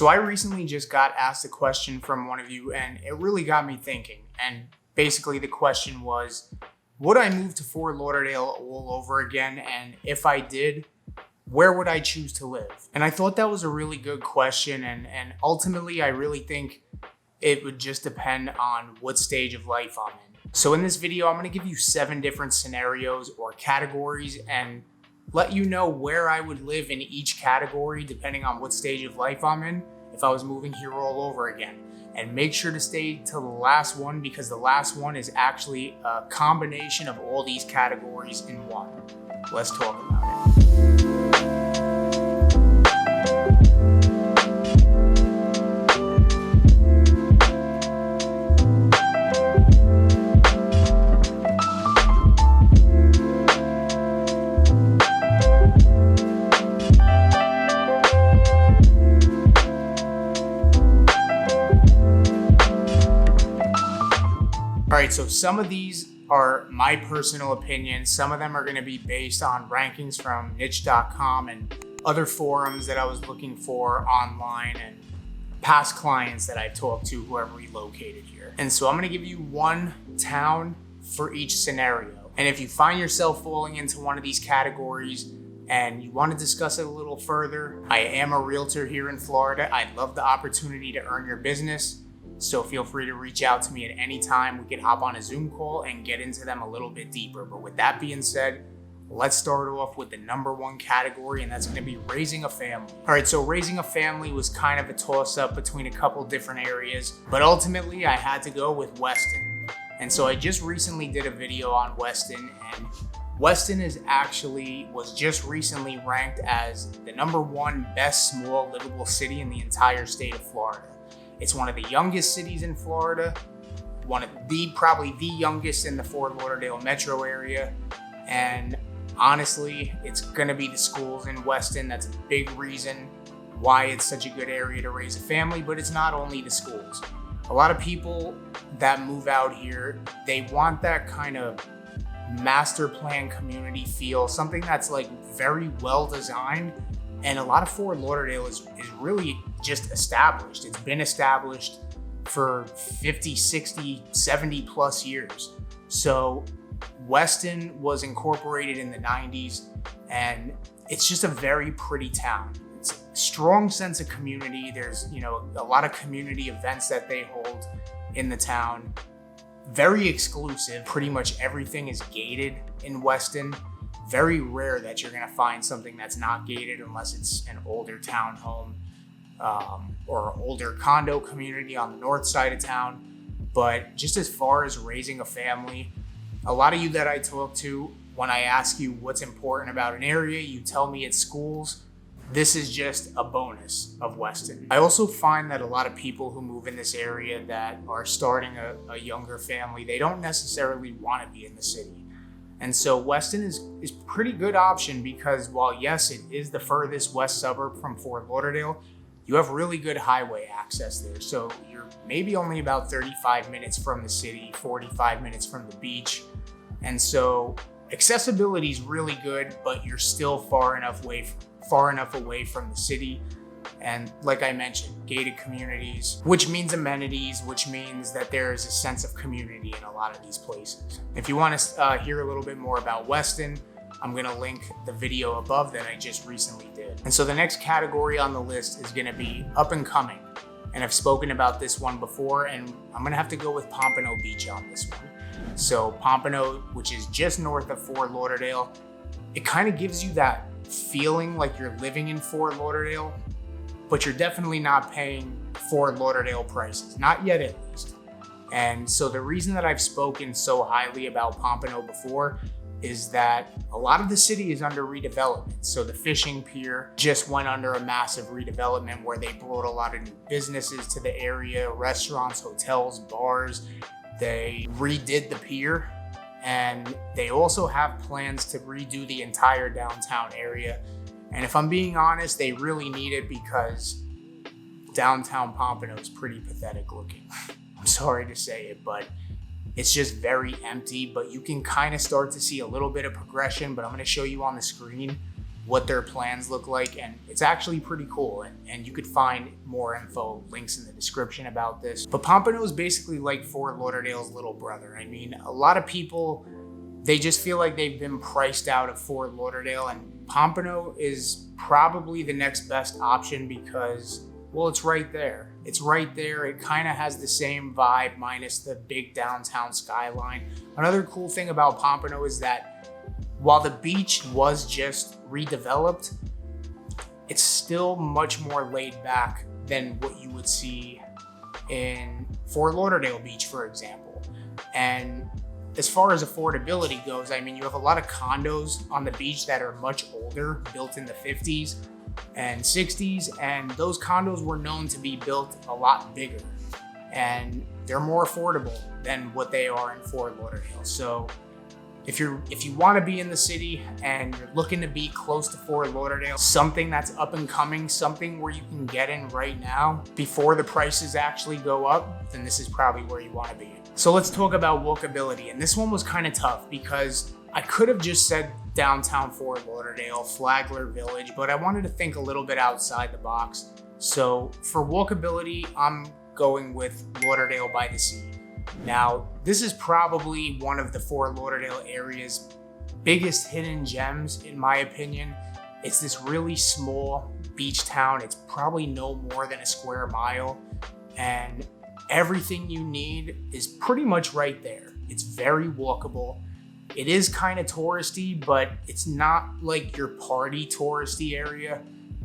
So I recently just got asked a question from one of you, and it really got me thinking. And basically the question was, would I move to Fort Lauderdale all over again? And if I did, where would I choose to live? And I thought that was a really good question. And ultimately, I really think it would just depend on what stage of life I'm in. So in this video, I'm going to give you 7 different scenarios or categories and let you know where I would live in each category depending on what stage of life I'm in if I was moving here all over again. And make sure to stay till the last one, because the last one is actually a combination of all these categories in one. Let's talk about it. All right, so some of these are my personal opinions. Some of them are going to be based on rankings from niche.com and other forums that I was looking for online and past clients that I've talked to who have relocated here. And so I'm going to give you one town for each scenario. And if you find yourself falling into one of these categories and you want to discuss it a little further, I am a realtor here in Florida. I'd love the opportunity to earn your business. So feel free to reach out to me at any time. We can hop on a Zoom call and get into them a little bit deeper. But with that being said, let's start off with the number 1 category, and that's going to be raising a family. All right, so raising a family was kind of a toss-up between a couple different areas, but ultimately I had to go with Weston. And so I just recently did a video on Weston, and Weston was just recently ranked as the number 1 best small livable city in the entire state of Florida. It's one of the youngest cities in Florida, probably the youngest in the Fort Lauderdale metro area. And honestly, it's gonna be the schools in Weston. That's a big reason why it's such a good area to raise a family, but it's not only the schools. A lot of people that move out here, they want that kind of master plan community feel, something that's like very well designed. And a lot of Fort Lauderdale is really just established. It's been established for 50, 60, 70 plus years. So Weston was incorporated in the 90s, and it's just a very pretty town. It's a strong sense of community. There's, a lot of community events that they hold in the town. Very exclusive. Pretty much everything is gated in Weston. Very rare that you're gonna find something that's not gated unless it's an older townhome or older condo community on the north side of town. But just as far as raising a family, a lot of you that I talk to, when I ask you what's important about an area, you tell me it's schools. This is just a bonus of Weston. I also find that a lot of people who move in this area that are starting a younger family, they don't necessarily want to be in the city. And so Weston is pretty good option because while yes, it is the furthest west suburb from Fort Lauderdale, you have really good highway access there. So you're maybe only about 35 minutes from the city, 45 minutes from the beach. And so accessibility is really good, but you're still far enough away from the city. And like I mentioned, gated communities, which means amenities, which means that there is a sense of community in a lot of these places. If you want to hear a little bit more about Weston, I'm going to link the video above that I just recently did. And so the next category on the list is going to be up and coming. And I've spoken about this one before, and I'm going to have to go with Pompano Beach on this one. So Pompano, which is just north of Fort Lauderdale, it kind of gives you that feeling like you're living in Fort Lauderdale, but you're definitely not paying Fort Lauderdale prices, not yet at least. And so the reason that I've spoken so highly about Pompano before is that a lot of the city is under redevelopment. So the fishing pier just went under a massive redevelopment where they brought a lot of new businesses to the area, restaurants, hotels, bars. They redid the pier, and they also have plans to redo the entire downtown area. And if I'm being honest, they really need it because downtown Pompano is pretty pathetic looking. I'm sorry to say it, but it's just very empty. But you can kind of start to see a little bit of progression, but I'm going to show you on the screen what their plans look like, and it's actually pretty cool. And you could find more info, links in the description about this. But Pompano is basically like Fort Lauderdale's little brother. I mean, a lot of people, they just feel like they've been priced out of Fort Lauderdale, and Pompano is probably the next best option because, well, it's right there. It's right there. It kind of has the same vibe minus the big downtown skyline. Another cool thing about Pompano is that while the beach was just redeveloped, it's still much more laid back than what you would see in Fort Lauderdale Beach, for example. And as far as affordability goes, I mean, you have a lot of condos on the beach that are much older, built in the 50s and 60s, and those condos were known to be built a lot bigger, and they're more affordable than what they are in Fort Lauderdale. So if you want to be in the city and you're looking to be close to Fort Lauderdale, something that's up and coming, something where you can get in right now before the prices actually go up, then this is probably where you want to be. So let's talk about walkability. And this one was kind of tough because I could have just said downtown Fort Lauderdale, Flagler Village, but I wanted to think a little bit outside the box. So for walkability, I'm going with Lauderdale by the Sea. Now, this is probably one of the Fort Lauderdale area's biggest hidden gems, in my opinion. It's this really small beach town. It's probably no more than a square mile, and everything you need is pretty much right there. It's very walkable. It is kind of touristy, but it's not like your party touristy area.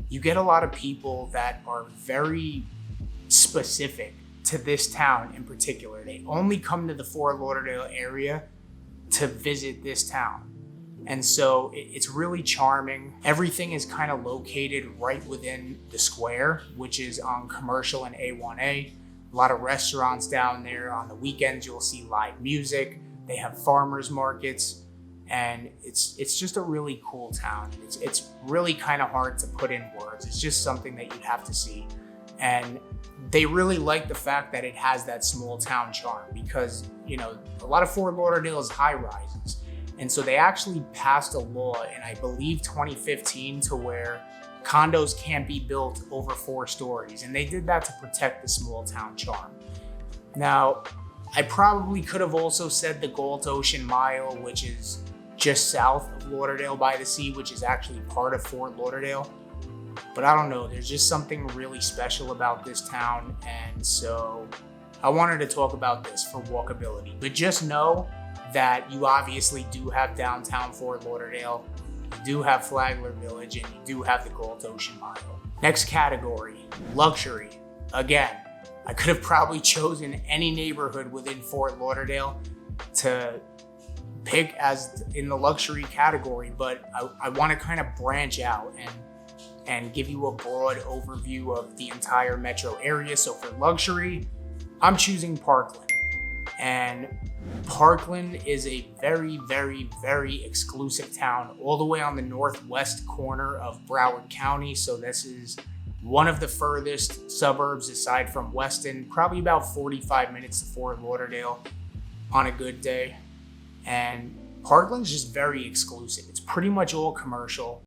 You get a lot of people that are very specific to this town in particular. They only come to the Fort Lauderdale area to visit this town. And so it's really charming. Everything is kind of located right within the square, which is on Commercial and A1A. A lot of restaurants down there. On the weekends, you'll see live music. They have farmers markets, and it's just a really cool town. It's really kind of hard to put in words. It's just something that you'd have to see. And they really like the fact that it has that small town charm because, you know, a lot of Fort Lauderdale is high rises. And so they actually passed a law in, I believe, 2015 to where condos can't be built over 4 stories. And they did that to protect the small town charm. Now, I probably could have also said the Galt Ocean Mile, which is just south of Lauderdale by the Sea, which is actually part of Fort Lauderdale. But I don't know, there's just something really special about this town, and so I wanted to talk about this for walkability. But just know that you obviously do have downtown Fort Lauderdale, you do have Flagler Village, and you do have the Galt Ocean Mile. Next category, luxury. Again, I could have probably chosen any neighborhood within Fort Lauderdale to pick as in the luxury category, but I want to kind of branch out and give you a broad overview of the entire metro area. So for luxury, I'm choosing Parkland. And Parkland is a very, very, very exclusive town all the way on the northwest corner of Broward County. So this is one of the furthest suburbs aside from Weston, probably about 45 minutes to Fort Lauderdale on a good day. And Parkland's just very exclusive. It's pretty much all commercial.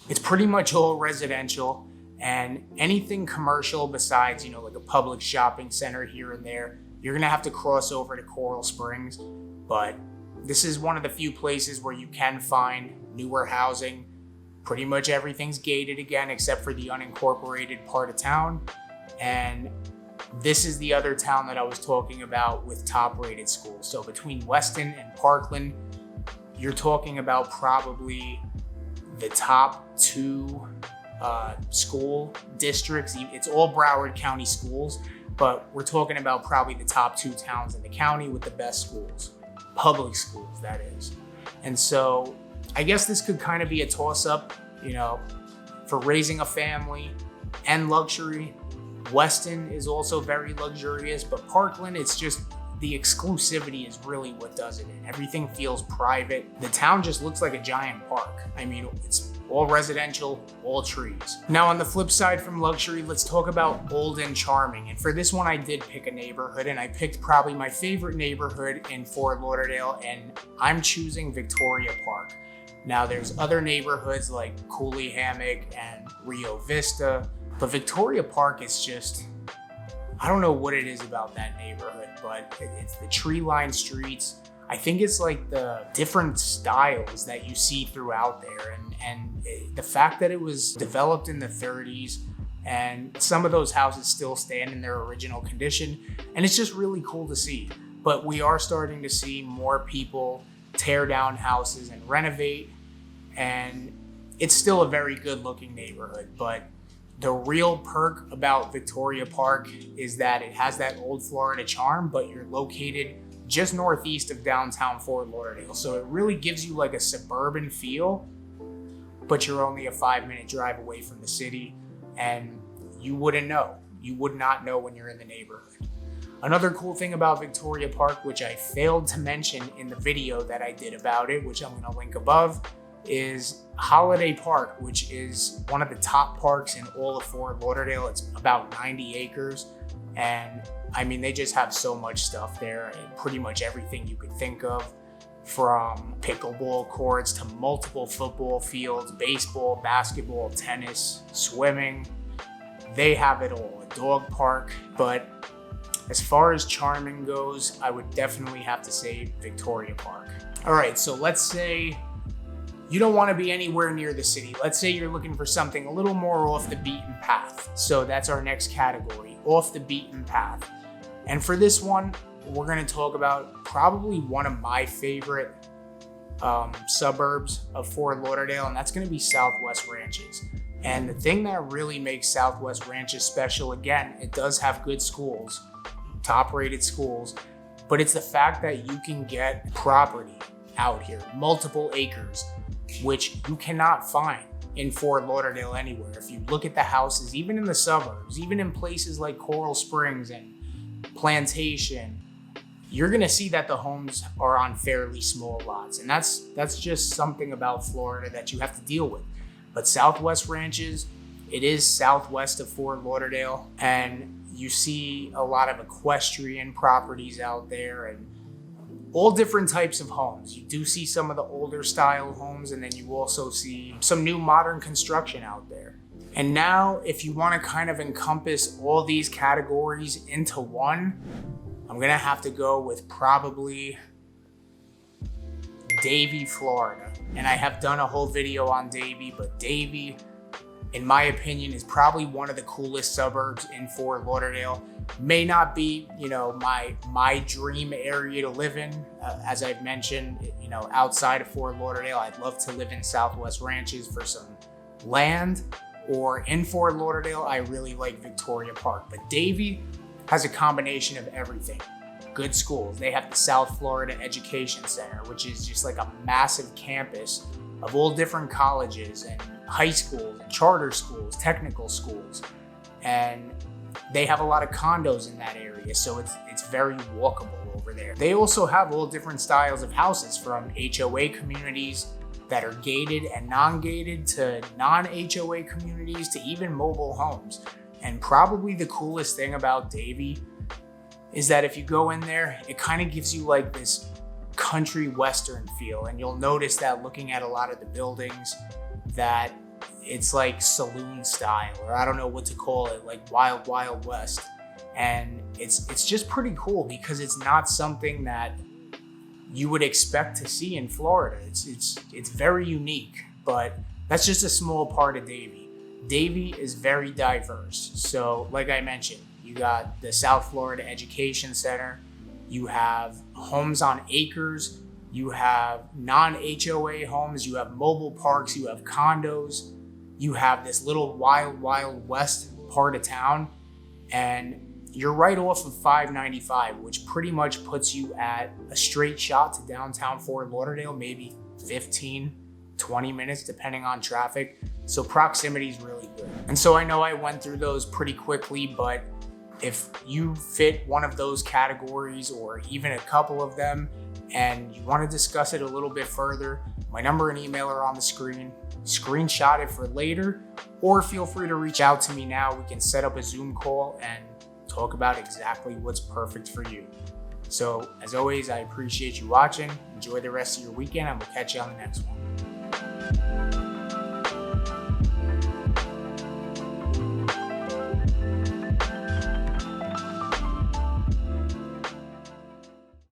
It's pretty much all residential, and anything commercial besides, you know, like a public shopping center here and there, you're gonna have to cross over to Coral Springs. But this is one of the few places where you can find newer housing. Pretty much everything's gated again, except for the unincorporated part of town. And this is the other town that I was talking about with top rated schools. So between Weston and Parkland, you're talking about probably the top 2 school districts. It's all Broward County schools, but we're talking about probably the top 2 towns in the county with the best schools, public schools, that is. And so I guess this could kind of be a toss up, you know, for raising a family and luxury. Weston is also very luxurious, but Parkland, it's just the exclusivity is really what does it in. Everything feels private. The town just looks like a giant park. I mean, it's all residential, all trees. Now on the flip side from luxury, let's talk about old and charming. And for this one, I did pick a neighborhood, and I picked probably my favorite neighborhood in Fort Lauderdale, and I'm choosing Victoria Park. Now there's other neighborhoods like Cooley Hammock and Rio Vista, but Victoria Park is just, I don't know what it is about that neighborhood, but it's the tree-lined streets. I think it's like the different styles that you see throughout there, and the fact that it was developed in the 30s and some of those houses still stand in their original condition, and it's just really cool to see. But we are starting to see more people tear down houses and renovate, and it's still a very good looking neighborhood. But the real perk about Victoria Park is that it has that old Florida charm, but you're located just northeast of downtown Fort Lauderdale. So it really gives you like a suburban feel, but you're only a 5-minute drive away from the city, and you wouldn't know. You would not know when you're in the neighborhood. Another cool thing about Victoria Park, which I failed to mention in the video that I did about it, which I'm gonna link above, is Holiday Park, which is one of the top parks in all of Fort Lauderdale. It's about 90 acres. And I mean, they just have so much stuff there, and pretty much everything you could think of, from pickleball courts to multiple football fields, baseball, basketball, tennis, swimming. They have it all, a dog park. But as far as charming goes, I would definitely have to say Victoria Park. All right, so let's say you don't want to be anywhere near the city. Let's say you're looking for something a little more off the beaten path. So that's our next category, off the beaten path. And for this one, we're going to talk about probably one of my favorite suburbs of Fort Lauderdale, and that's going to be Southwest Ranches. And the thing that really makes Southwest Ranches special, again, it does have good schools, top-rated schools, but it's the fact that you can get property out here, multiple acres, which you cannot find in Fort Lauderdale anywhere. If you look at the houses, even in the suburbs, even in places like Coral Springs and Plantation, you're gonna see that the homes are on fairly small lots. And that's just something about Florida that you have to deal with. But Southwest Ranches, it is southwest of Fort Lauderdale, and you see a lot of equestrian properties out there and all different types of homes. You do see some of the older style homes, and then you also see some new modern construction out there. And now, if you want to kind of encompass all these categories into one, I'm gonna have to go with probably Davey, Florida. And I have done a whole video on Davey, but Davey, in my opinion, is probably one of the coolest suburbs in Fort Lauderdale. May not be, my dream area to live in. As I've mentioned, outside of Fort Lauderdale, I'd love to live in Southwest Ranches for some land, or in Fort Lauderdale, I really like Victoria Park. But Davey has a combination of everything. Good schools. They have the South Florida Education Center, which is just like a massive campus of all different colleges and high schools and charter schools, technical schools. And they have a lot of condos in that area, so it's very walkable over there. They also have all different styles of houses, from HOA communities that are gated and non-gated to non-HOA communities to even mobile homes. And probably the coolest thing about Davey is that if you go in there, it kind of gives you like this country western feel. And you'll notice that looking at a lot of the buildings, that it's like saloon style, or I don't know what to call it, like Wild Wild West. And it's just pretty cool because it's not something that you would expect to see in Florida. It's very unique, but that's just a small part of Davey. Davey is very diverse. So like I mentioned, you got the South Florida Education Center, you have homes on acres, you have non-HOA homes, you have mobile parks, you have condos, you have this little wild, wild west part of town, and you're right off of 595, which pretty much puts you at a straight shot to downtown Fort Lauderdale, maybe 15, 20 minutes, depending on traffic. So proximity is really good. And so I know I went through those pretty quickly, but if you fit one of those categories or even a couple of them and you want to discuss it a little bit further, my number and email are on the screen. Screenshot it for later, or feel free to reach out to me now. We can set up a Zoom call and talk about exactly what's perfect for you. So as always, I appreciate you watching. Enjoy the rest of your weekend, and we'll catch you on the next one.